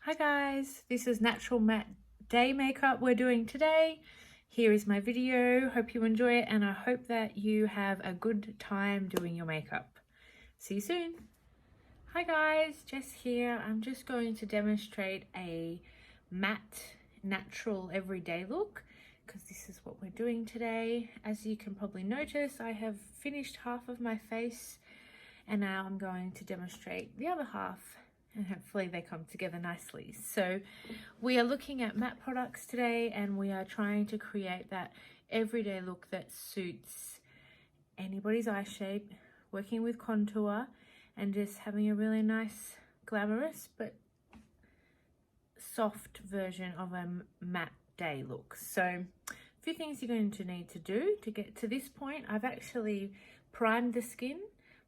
Hi guys, this is Natural Matte Day Makeup we're doing today. Here is my video. Hope you enjoy it and I hope that you have a good time doing your makeup. See you soon. Hi guys, Jess here. I'm just going to demonstrate a matte natural everyday look because this is what we're doing today. As you can probably notice, I have finished half of my face and now I'm going to demonstrate the other half and hopefully they come together nicely. So we are looking at matte products today and we are trying to create that everyday look that suits anybody's eye shape, working with contour and just having a really nice, glamorous but soft version of a matte day look. So a few things you're going to need to do to get to this point. I've actually primed the skin,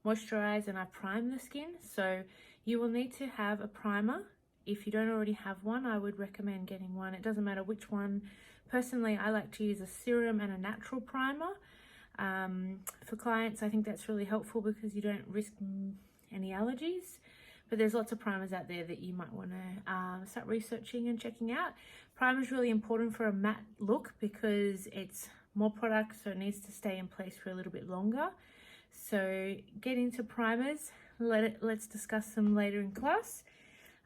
moisturized, and I've primed the skin. So you will need to have a primer. If you don't already have one, I would recommend getting one. It doesn't matter which one. Personally, I like to use a serum and a natural primer. For clients, I think that's really helpful because you don't risk any allergies. But there's lots of primers out there that you might want to start researching and checking out. Primer is really important for a matte look because it's more product, so it needs to stay in place for a little bit longer. So get into primers. Let's discuss them later in class.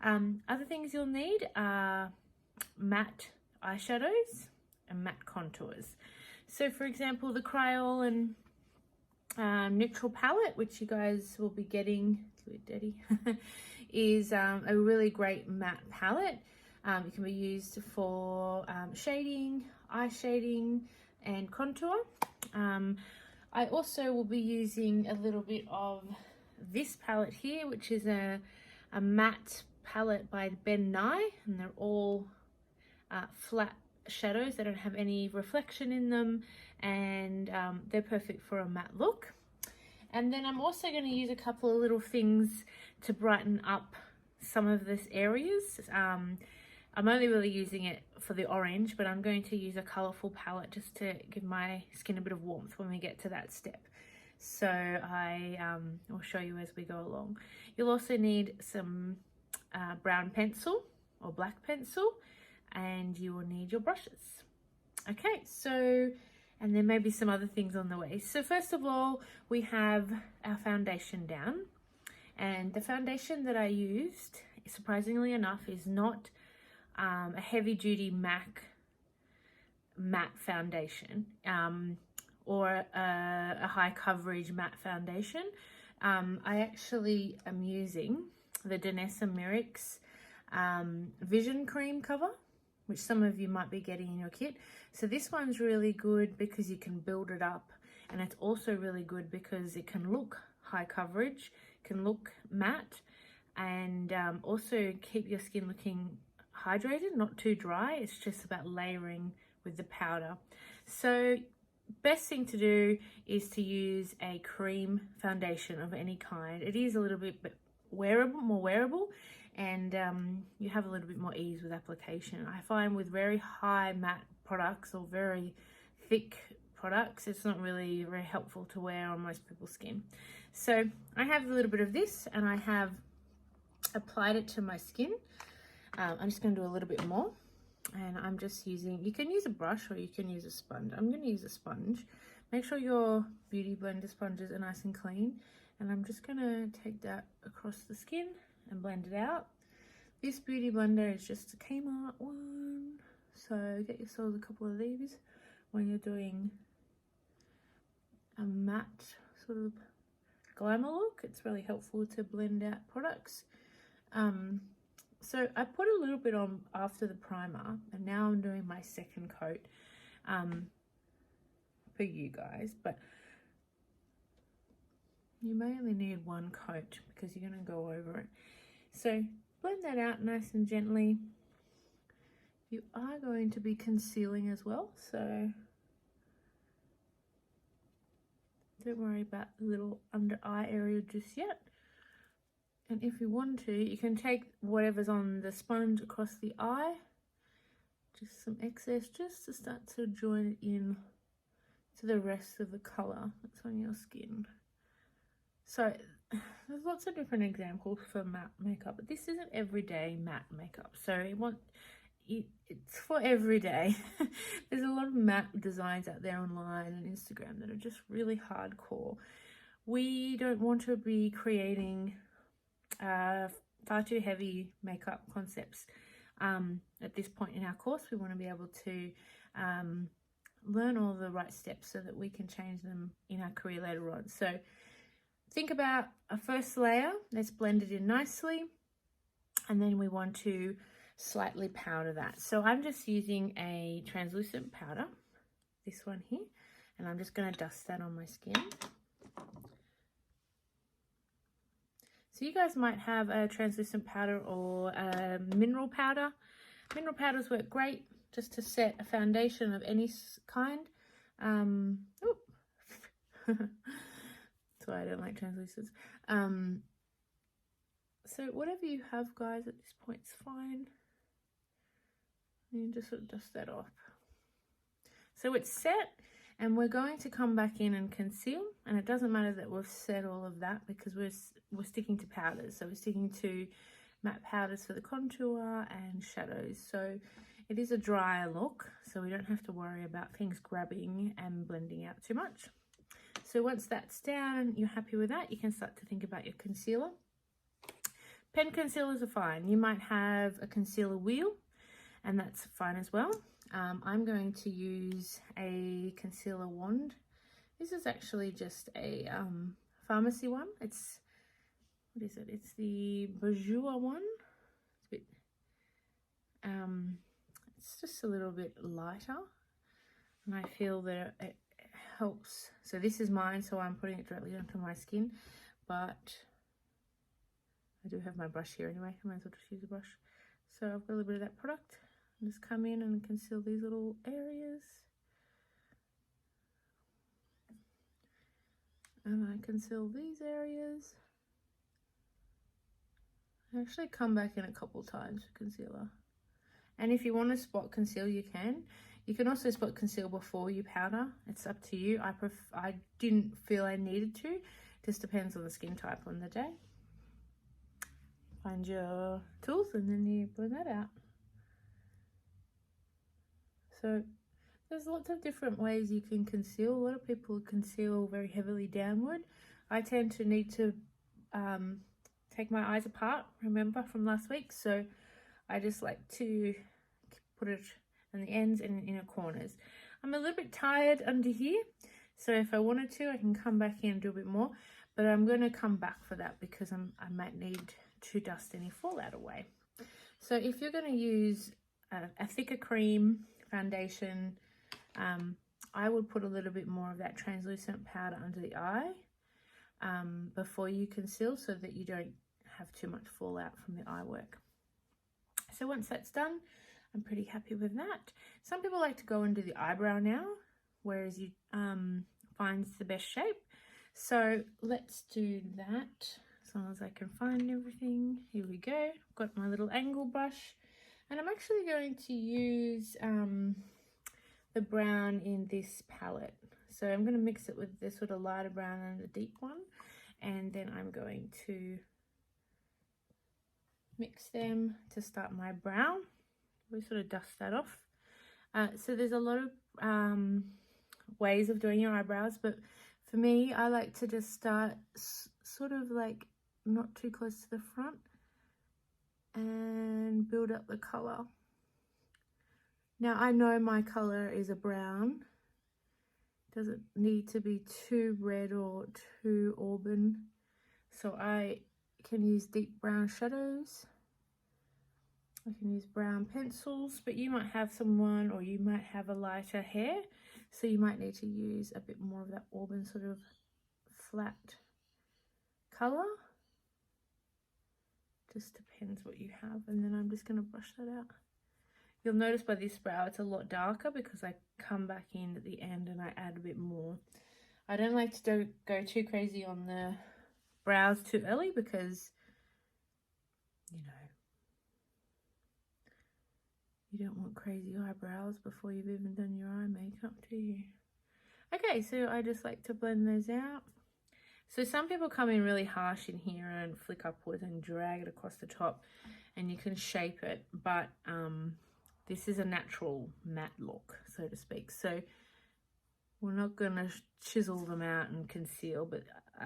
Other things you'll need are matte eyeshadows and matte contours. So for example, the Kryolan neutral palette, which you guys will be getting, is a really great matte palette. It can be used for shading, eye shading and contour. I also will be using a little bit of this palette here, which is a matte palette by Ben Nye, and they're all flat shadows. They don't have any reflection in them, and they're perfect for a matte look. And then I'm also going to use a couple of little things to brighten up some of this areas. I'm only really using it for the orange, but I'm going to use a colourful palette just to give my skin a bit of warmth when we get to that step. So I will show you as we go along. You'll also need some brown pencil or black pencil, and you will need your brushes. Okay, so, and there may be some other things on the way. So first of all, we have our foundation down, and the foundation that I used, surprisingly enough, is not a heavy duty MAC matte foundation or a high coverage matte foundation. I actually am using the Danessa Myricks Vision Cream cover, which some of you might be getting in your kit. So this one's really good because you can build it up, and it's also really good because it can look high coverage, can look matte, and also keep your skin looking hydrated, not too dry. It's just about layering with the powder. So best thing to do is to use a cream foundation of any kind. It is a little bit wearable, more wearable, and you have a little bit more ease with application. I find with very high matte products or very thick products, it's not really very helpful to wear on most people's skin. So I have a little bit of this and I have applied it to my skin. I'm just going to do a little bit more, and I'm just using, you can use a brush or you can use a sponge. I'm going to use a sponge. Make sure your beauty blender sponges are nice and clean, and I'm just going to take that across the skin and blend it out. This beauty blender is just a Kmart one, so get yourselves a couple of these when you're doing a matte sort of glamour look. It's really helpful to blend out products. So I put a little bit on after the primer, and now I'm doing my second coat for you guys, but you may only need one coat because you're going to go over it. So blend that out nice and gently. You are going to be concealing as well, so don't worry about the little under eye area just yet. And if you want to, you can take whatever's on the sponge across the eye, just some excess, just to start to join it in to the rest of the colour that's on your skin. So there's lots of different examples for matte makeup, but this isn't everyday matte makeup, so it's for every day. There's a lot of matte designs out there online and Instagram that are just really hardcore. We don't want to be creating far too heavy makeup concepts at this point in our course. We want to be able to learn all the right steps so that we can change them in our career later on. So think about a first layer. Let's blend it in nicely, and then we want to slightly powder that. So I'm just using a translucent powder, this one here, and I'm just going to dust that on my skin. So you guys might have a translucent powder or a mineral powder. Mineral powders work great just to set a foundation of any kind. That's why I don't like translucents. So whatever you have, guys, at this point is fine. You just sort of dust that off. So it's set, and we're going to come back in and conceal, and it doesn't matter that we've set all of that because we're sticking to powders. So we're sticking to matte powders for the contour and shadows. So it is a drier look, so we don't have to worry about things grabbing and blending out too much. So once that's down and you're happy with that, you can start to think about your concealer. Pen concealers are fine. You might have a concealer wheel, and that's fine as well. I'm going to use a concealer wand. This is actually just a pharmacy one. It's, what is it? It's the Bourjois one. It's a bit, it's just a little bit lighter, and I feel that it helps. So this is mine, so I'm putting it directly onto my skin, but I do have my brush here anyway. I might as well just use a brush. So I've got a little bit of that product. Just come in and conceal these little areas. And I conceal these areas. I actually come back in a couple times for concealer. And if you want to spot conceal, you can. You can also spot conceal before you powder. It's up to you. I didn't feel I needed to. Just depends on the skin type on the day. Find your tools and then you blend that out. So there's lots of different ways you can conceal. A lot of people conceal very heavily downward. I tend to need to take my eyes apart, remember from last week. So I just like to put it on the ends and inner corners. I'm a little bit tired under here, so if I wanted to, I can come back in and do a bit more, but I'm going to come back for that because I might need to dust any fallout away. So if you're going to use a thicker cream foundation, I would put a little bit more of that translucent powder under the eye before you conceal, so that you don't have too much fallout from the eye work. So once that's done, I'm pretty happy with that. Some people like to go and do the eyebrow now, whereas you finds the best shape. So let's do that as long as I can find everything. Here we go. I've got my little angle brush, and I'm actually going to use the brown in this palette. So I'm going to mix it with the sort of lighter brown and the deep one, and then I'm going to mix them to start my brown. We sort of dust that off. So there's a lot of ways of doing your eyebrows, but for me, I like to just start sort of like not too close to the front and build up the color. Now I know my color is a brown. It doesn't need to be too red or too auburn, so I can use deep brown shadows. I can use brown pencils, but you might have someone, or you might have a lighter hair, so you might need to use a bit more of that auburn sort of flat color. Just depends what you have, and then I'm just going to brush that out. You'll notice by this brow it's a lot darker because I come back in at the end and I add a bit more. I don't like to go too crazy on the brows too early because, you know, you don't want crazy eyebrows before you've even done your eye makeup, do you? Okay, so I just like to blend those out. So some people come in really harsh in here and flick upwards and drag it across the top, and you can shape it, but this is a natural matte look, so to speak. So we're not going to chisel them out and conceal, but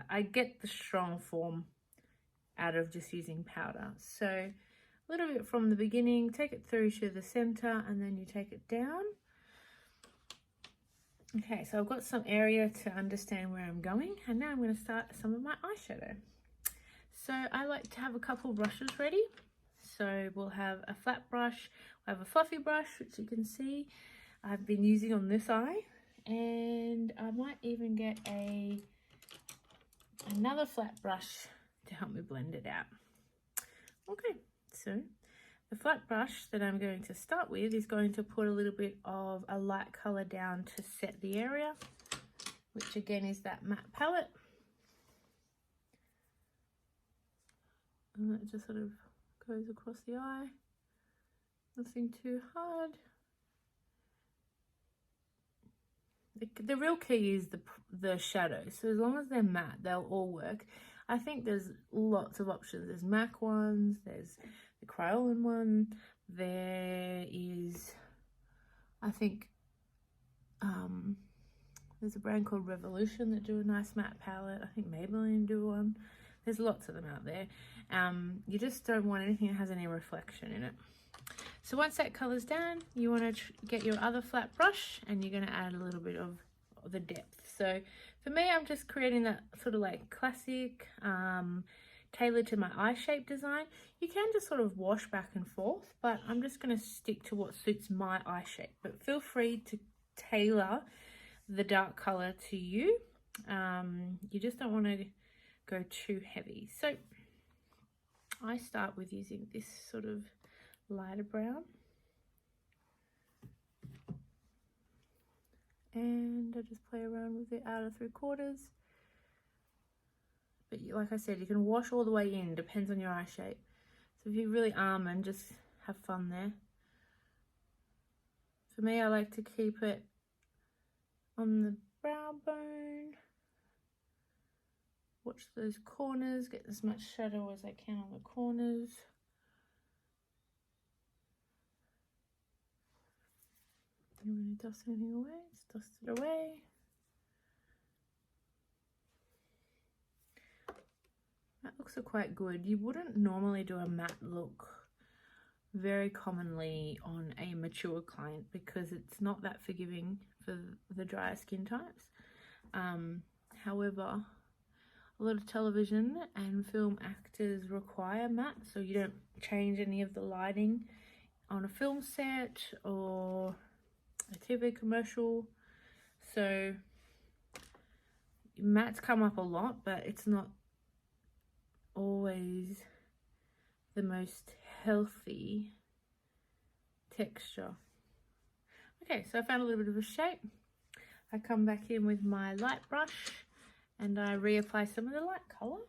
I get the strong form out of just using powder. So a little bit from the beginning, take it through to the center, and then you take it down. Okay, so I've got some area to understand where I'm going, and now I'm going to start some of my eyeshadow. So I like to have a couple brushes ready. So we'll have a flat brush, we'll have a fluffy brush, which you can see I've been using on this eye, and I might even get another flat brush to help me blend it out. Okay, so the flat brush that I'm going to start with is going to put a little bit of a light color down to set the area, which again is that matte palette. And that just sort of goes across the eye, nothing too hard. The real key is the shadows. So as long as they're matte, they'll all work. I think there's lots of options. There's MAC ones, there's the Kryolan one, there is, I think, there's a brand called Revolution that do a nice matte palette. I think Maybelline do one. There's lots of them out there. You just don't want anything that has any reflection in it. So once that color's down, you want to get your other flat brush, and you're going to add a little bit of the depth. So for me, I'm just creating that sort of like classic, tailored to my eye shape design. You can just sort of wash back and forth, but I'm just going to stick to what suits my eye shape. But feel free to tailor the dark color to you. You just don't want to go too heavy. So I start with using this sort of lighter brown, and I just play around with it out of 3/4. But like I said, you can wash all the way in, depends on your eye shape. So if you're really almond, just have fun there. For me, I like to keep it on the brow bone, watch those corners, get as much shadow as I can on the corners. Don't really dust anything away, just dust it away. That looks quite good. You wouldn't normally do a matte look very commonly on a mature client because it's not that forgiving for the drier skin types. However, a lot of television and film actors require matte, so you don't change any of the lighting on a film set or a TV commercial. So mattes come up a lot, but it's not always the most healthy texture. Okay, so I found a little bit of a shape. I come back in with my light brush and I reapply some of the light color.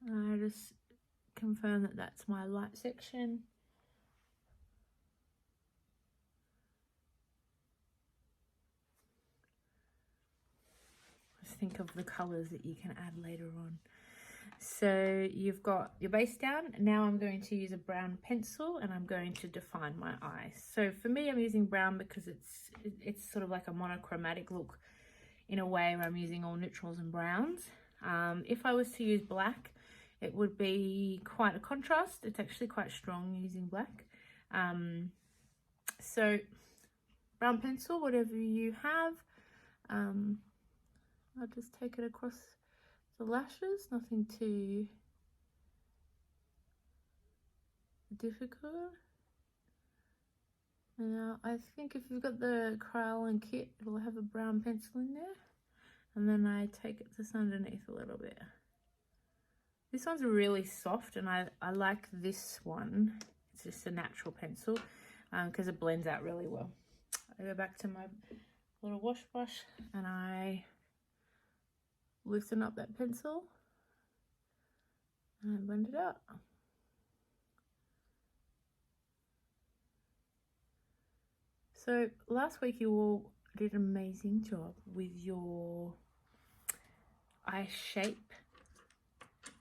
I just confirm that that's my light section. Just think of the colors that you can add later on. So you've got your base down. Now I'm going to use a brown pencil and I'm going to define my eyes. So for me, I'm using brown because it's sort of like a monochromatic look in a way where I'm using all neutrals and browns. If I was to use black, it would be quite a contrast. It's actually quite strong using black. So brown pencil, whatever you have. I'll just take it across the lashes, nothing too difficult. And now I think if you've got the Kryolan kit, it'll have a brown pencil in there. And then I take it just underneath a little bit. This one's really soft and I like this one. It's just a natural pencil because it blends out really well. I go back to my little wash brush and I loosen up that pencil and blend it out. So last week you all did an amazing job with your eye shape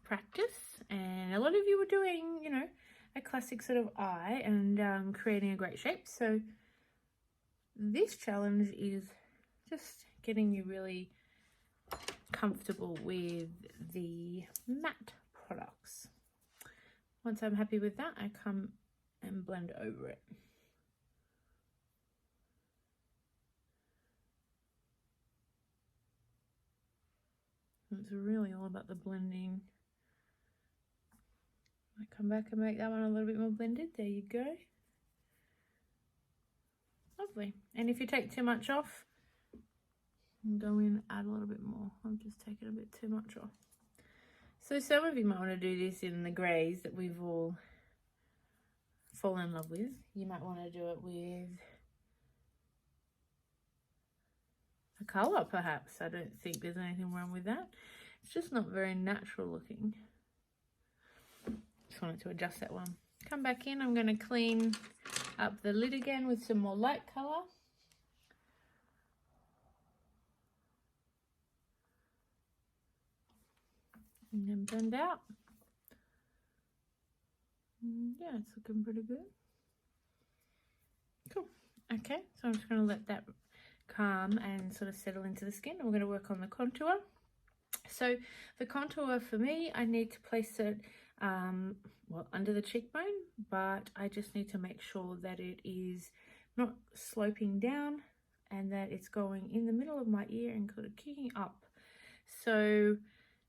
practice, and a lot of you were doing, you know, a classic sort of eye and creating a great shape. So this challenge is just getting you really comfortable with the matte products. Once I'm happy with that, I come and blend over it. It's really all about the blending. I come back and make that one a little bit more blended. There you go. Lovely. And if you take too much off, go in, add a little bit more. I'm just taking a bit too much off. So some of you might want to do this in the greys that we've all fallen in love with. You might want to do it with a colour perhaps. I don't think there's anything wrong with that. It's just not very natural looking. Just wanted to adjust that one. Come back in, I'm going to clean up the lid again with some more light colour. And then blend out. Yeah, it's looking pretty good. Cool. Okay, so I'm just going to let that calm and sort of settle into the skin. We're going to work on the contour. So the contour for me, I need to place it well under the cheekbone, but I just need to make sure that it is not sloping down and that it's going in the middle of my ear and sort of kicking up. So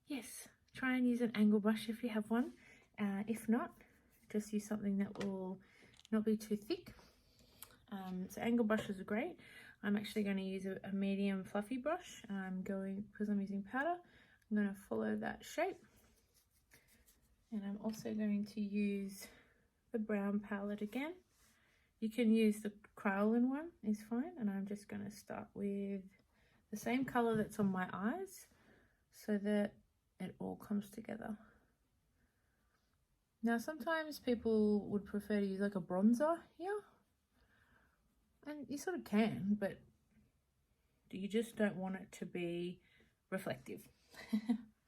yes, try and use an angle brush if you have one. If not, just use something that will not be too thick. So angle brushes are great. I'm actually going to use a medium fluffy brush. Because I'm using powder, I'm going to follow that shape. And I'm also going to use the brown palette again. You can use the Kryolan one, is fine. And I'm just going to start with the same color that's on my eyes so that it all comes together. Now sometimes people would prefer to use like a bronzer here. And you sort of can, but you just don't want it to be reflective.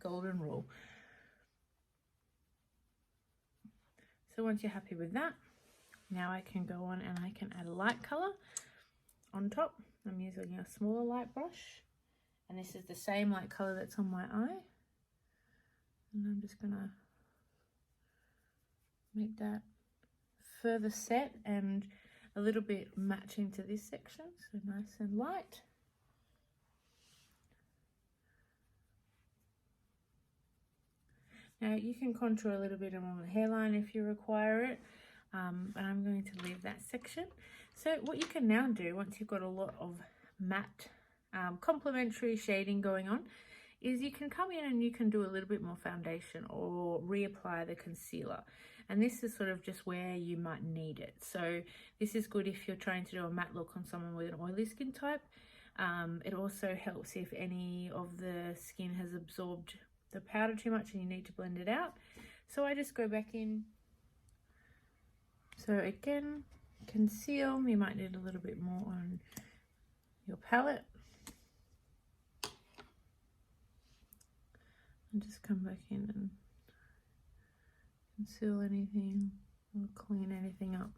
Golden rule. So once you're happy with that, now I can go on and I can add a light color on top. I'm using a smaller light brush, and this is the same light color that's on my eye. And I'm just gonna make that further set and a little bit matching to this section, so nice and light. Now you can contour a little bit along the hairline if you require it, but I'm going to leave that section. So what you can now do, once you've got a lot of matte complementary shading going on, is you can come in and you can do a little bit more foundation or reapply the concealer. And this is sort of just where you might need it. So this is good if you're trying to do a matte look on someone with an oily skin type. It also helps if any of the skin has absorbed the powder too much and you need to blend it out. So I just go back in. So again, conceal, you might need a little bit more on your palette. And just come back in and conceal anything or clean anything up.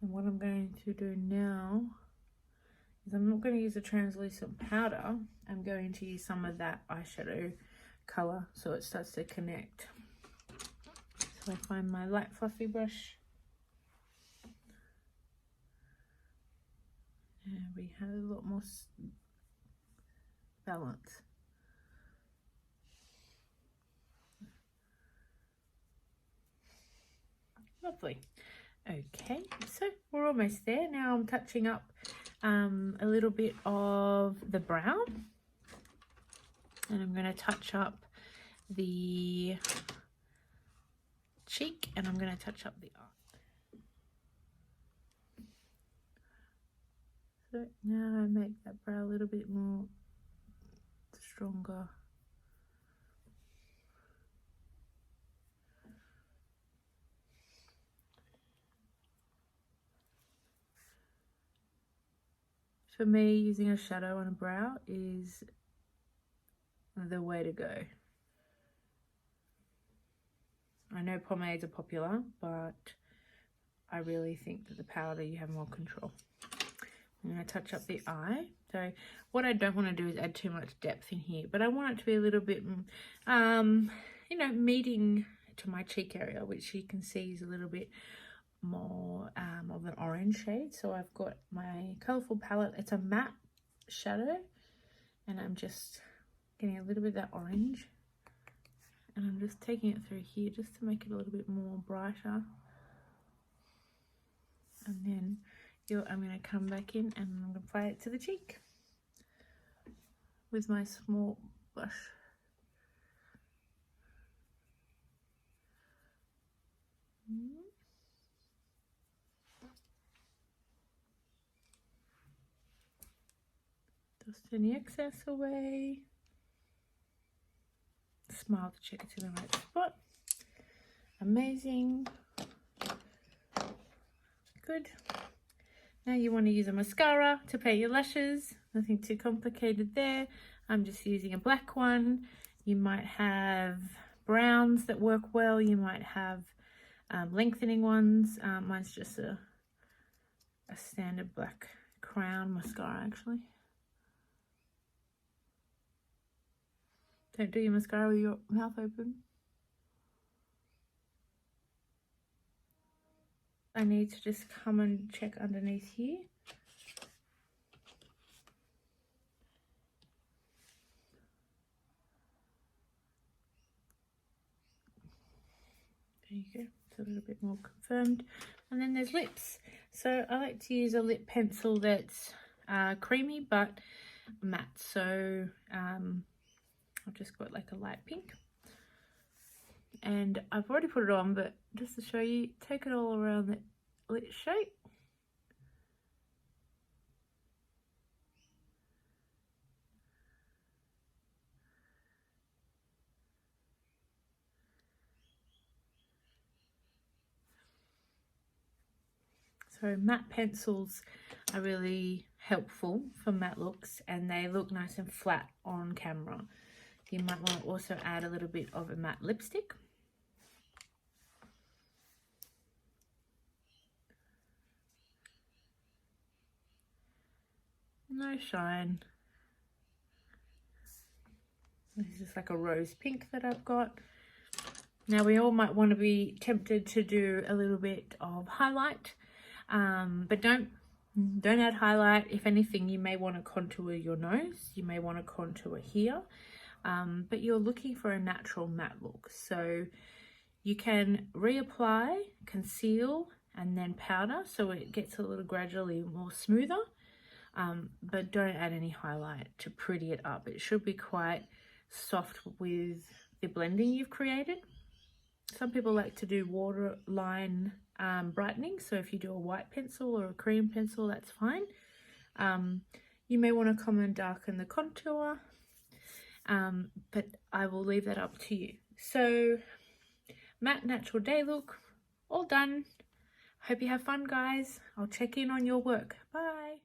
And what I'm going to do now is I'm not going to use a translucent powder. I'm going to use some of that eyeshadow color so it starts to connect. So I find my light fluffy brush. And we have a lot more balance. Lovely. Okay, so we're almost there. Now I'm touching up a little bit of the brown. And I'm going to touch up the cheek and I'm going to touch up the eye. So now I make that brow a little bit more stronger. for me, using a shadow on a brow is the way to go. I know pomades are popular, but I really think that the powder, you have more control. I'm going to touch up the eye. So what I don't want to do is add too much depth in here, but I want it to be a little bit, you know, meeting to my cheek area, which you can see is a little bit more of an orange shade. So I've got my colourful palette. It's a matte shadow, and I'm just getting a little bit of that orange, and I'm just taking it through here just to make it a little bit more brighter. And then I'm going to come back in and I'm going to apply it to the cheek with my small brush. Dust any excess away. Smile to check it's in the right spot. Amazing. Good. Now you want to use a mascara to paint your lashes. Nothing too complicated there. I'm just using a black one. You might have browns that work well. You might have lengthening ones. Mine's just a standard black crown mascara, actually. Don't do your mascara with your mouth open. I need to just come and check underneath here. There you go, it's a little bit more confirmed. And then there's lips. So I like to use a lip pencil that's creamy but matte. So I've just got like a light pink. And I've already put it on, but just to show you, take it all around the lip shape. So matte pencils are really helpful for matte looks, and they look nice and flat on camera. You might want to also add a little bit of a matte lipstick. No shine. This is like a rose pink that I've got. Now we all might want to be tempted to do a little bit of highlight, but don't add highlight. If anything, you may want to contour your nose. You may want to contour here, but you're looking for a natural matte look. So you can reapply, conceal, and then powder, so it gets a little gradually more smoother. But don't add any highlight to pretty it up. It should be quite soft with the blending you've created. Some people like to do waterline brightening, so if you do a white pencil or a cream pencil, that's fine. You may want to come and darken the contour, but I will leave that up to you. So matte natural day look, all done. Hope you have fun, guys. I'll check in on your work. Bye.